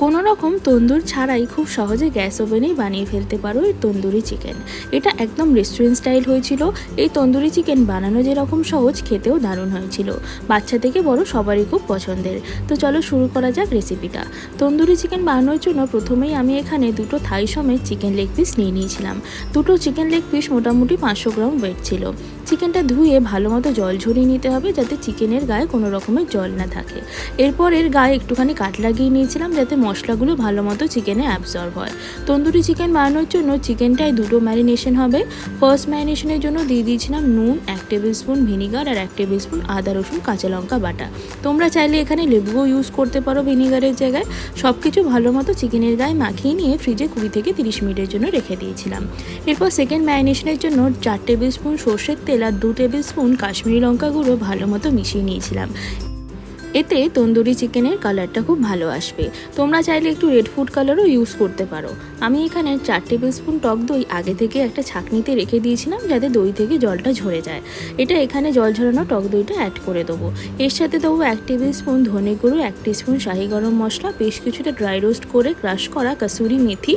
কোনো রকম তন্দুর ছাড়াই খুব সহজে গ্যাস ওভেনেই বানিয়ে ফেলতে পারো এই তন্দুরি চিকেন। এটা একদম রেস্টুরেন্ট স্টাইল হয়েছিল। এই তন্দুরি চিকেন বানানো যেরকম সহজ, খেতেও দারুণ হয়েছিল। বাচ্চা থেকে বড় সবারই খুব পছন্দের। তো চলো শুরু করা যাক রেসিপিটা। তন্দুরি চিকেন বানানোর জন্য প্রথমেই আমি এখানে দুটো থাই সমেত চিকেন লেগ পিস নিয়ে নিয়েছিলাম। দুটো চিকেন লেগ পিস মোটামুটি 500 গ্রাম ওয়েট ছিল। চিকেনটা ধুয়ে ভালো মতো জল ঝরিয়ে নিতে হবে, যাতে চিকেনের গায়ে কোনো রকমের জল না থাকে। এরপর এর গায়ে একটুখানি কাট লাগিয়ে নিয়েছিলাম, যাতে মশলাগুলো ভালো মতো চিকেনে অ্যাবজর্ব হয়। তন্দুরি চিকেন বানানোর জন্য চিকেনটায় দুটো ম্যারিনেশন হবে। ফার্স্ট ম্যারিনেশনের জন্য দিয়ে দিয়েছিলাম নুন, 1 টেবিল স্পুন ভিনিগার আর 1 টেবিল স্পুন আদা রসুন কাঁচা লঙ্কা বাটা। তোমরা চাইলে এখানে লেবুও ইউজ করতে পারো ভিনিগারের জায়গায়। সব কিছু ভালো মতো চিকেনের গায়ে মাখিয়ে নিয়ে ফ্রিজে 20 থেকে 30 মিনিটের জন্য রেখে দিয়েছিলাম। এরপর সেকেন্ড ম্যারিনেশনের জন্য 4 টেবিল স্পুন সর্ষের তেল আর 2 টেবিল স্পুন কাশ্মীরি লঙ্কা গুঁড়ো ভালো মতো মিশিয়ে নিয়েছিলাম। এতে তন্দুরি চিকেনের কালারটা খুব ভালো আসবে। তোমরা চাইলে একটু রেড ফুড কালারও ইউজ করতে পারো। আমি এখানে 4 টেবিল স্পুন টক দই আগে থেকে একটা ছাঁকনিতে রেখে দিয়েছিলাম, যাতে দই থেকে জলটা ঝরে যায়। এটা এখানে জল ঝরানো টক দইটা অ্যাড করে দেবো। এর সাথে দেবো 1 টেবিল স্পুন ধনে গুঁড়ো, 1 টিস্পুন শাহি গরম মশলা, বেশ কিছুটা ড্রাই রোস্ট করে ক্রাশ করা কাসুরি মেথি,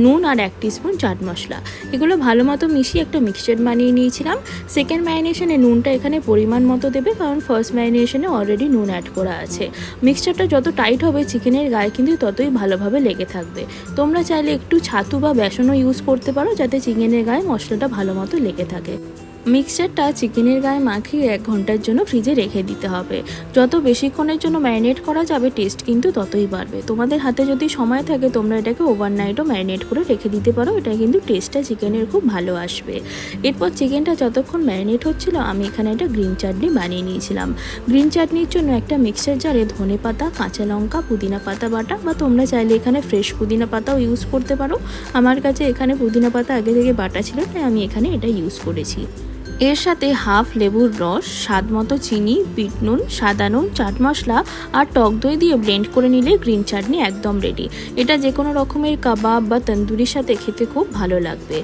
নুন আর 1 টিস্পুন চাট মশলা। এগুলো ভালো মতো মিশিয়ে একটা মিক্সচার বানিয়ে নিয়েছিলাম। সেকেন্ড ম্যারিনেশনে নুনটা এখানে পরিমাণ মতো দেবে, কারণ ফার্স্ট ম্যারিনেশনে অলরেডি নুন অ্যাড করা আছে। মিক্সচারটা যত টাইট হবে চিকেনের গায়ে কিন্তু ততই ভালোভাবে লেগে থাকবে। তোমরা চাইলে একটু ছাতু বা বেসনও ইউজ করতে পারো, যাতে চিকেনের গায়ে মশলাটা ভালো মতো লেগে থাকে। মিক্সচারটা চিকেনের গায়ে মাখিয়ে 1 ঘন্টার জন্য ফ্রিজে রেখে দিতে হবে। যত বেশিক্ষণের জন্য ম্যারিনেট করা যাবে টেস্ট কিন্তু ততই বাড়বে। তোমাদের হাতে যদি সময় থাকে তোমরা এটাকে ওভারনাইটও ম্যারিনেট করে রেখে দিতে পারো। এটা কিন্তু টেস্টটা চিকেনের খুব ভালো আসবে। এরপর চিকেনটা যতক্ষণ ম্যারিনেট হচ্ছিল আমি এখানে একটা গ্রিন চাটনি বানিয়ে নিয়েছিলাম। গ্রিন চাটনির জন্য একটা মিক্সচার জারে ধনে পাতা, কাঁচা লঙ্কা, পুদিনা পাতা বাটা, বা তোমরা চাইলে এখানে ফ্রেশ পুদিনা পাতাও ইউজ করতে পারো। আমার কাছে এখানে পুদিনা পাতা আগে থেকে বাটা ছিল, তাই আমি এখানে এটা ইউজ করেছি। এর সাথে হাফ লেবুর রস, স্বাদ মতো চিনি, বিট নুন, সাদা নুন, চাট মশলা আর টক দই দিয়ে ব্লেন্ড করে নিলে গ্রিন চাটনি একদম রেডি। এটা যে কোনো রকমের কাবাব বা তন্দুরির সাথে খেতে খুব ভালো লাগবে।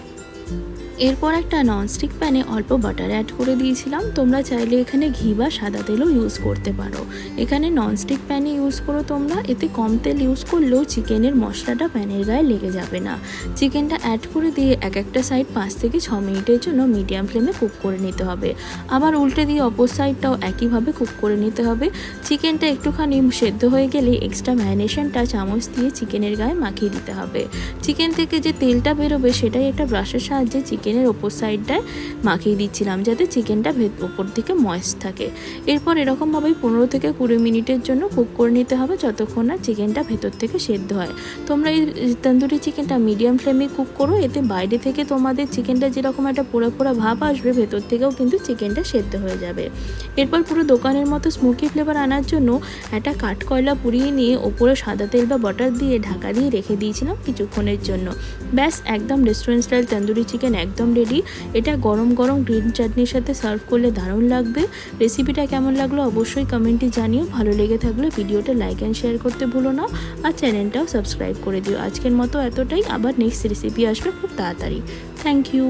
এরপর একটা ননস্টিক প্যানে অল্প বাটার অ্যাড করে দিয়েছিলাম। তোমরা চাইলে এখানে ঘি বা সাদা তেলও ইউজ করতে পারো। এখানে ননস্টিক প্যানে ইউজ করো তোমরা। এতে কম তেল ইউজ করলেও চিকেনের মশলাটা প্যানের গায়ে লেগে যাবে না। চিকেনটা অ্যাড করে দিয়ে একটা সাইড 5 থেকে 6 মিনিটের জন্য মিডিয়াম ফ্লেমে কুক করে নিতে হবে। আবার উল্টে দিয়ে অপর সাইডটাও একইভাবে কুক করে নিতে হবে। চিকেনটা একটুখানি সেদ্ধ হয়ে গেলে এক্সট্রা ম্যারিনেশনটা চামচ দিয়ে চিকেনের গায়ে মাখিয়ে দিতে হবে। চিকেন থেকে যে তেলটা বেরোবে সেটাই একটা ব্রাশের সাহায্যে চিকেনের ওপর সাইডটায় মাখিয়ে দিচ্ছিলাম, যাতে চিকেনটা ওপর থেকে ময়েস্ট থাকে। এরপর এরকমভাবেই 15 থেকে 20 মিনিটের জন্য কুক করে নিতে হবে, যতক্ষণ না চিকেনটা ভেতর থেকে সেদ্ধ হয়। তোমরা এই তন্দুরি চিকেনটা মিডিয়াম ফ্লেমে কুক করো। এতে বাইরে থেকে তোমাদের চিকেনটা যেরকম একটা পোড়া পোড়া ভাব আসবে, ভেতর থেকেও কিন্তু চিকেনটা সেদ্ধ হয়ে যাবে। এরপর পুরো দোকানের মতো স্মোকি ফ্লেভার আনার জন্য একটা কাঠকয়লা পুড়িয়ে নিয়ে ওপরে সাদা তেল বা বাটার দিয়ে ঢাকা দিয়ে রেখে দিয়েছিলাম কিছুক্ষণের জন্য। ব্যাস, একদম রেস্টুরেন্ট স্টাইল তন্দুরি চিকেন একদম রেডি। এটা গরম গরম গ্রিন চাটনির সাথে সার্ভ করলে দারুণ লাগবে। রেসিপিটা কেমন লাগলো অবশ্যই কমেন্টে জানিও। ভালো লেগে থাকলে ভিডিওটা লাইক অ্যান্ড শেয়ার করতে ভুলো না, আর চ্যানেলটাও সাবস্ক্রাইব করে দিও। আজকের মতো এতটাই। আবার নেক্সট রেসিপি আসবে খুব তাড়াতাড়ি। Thank you.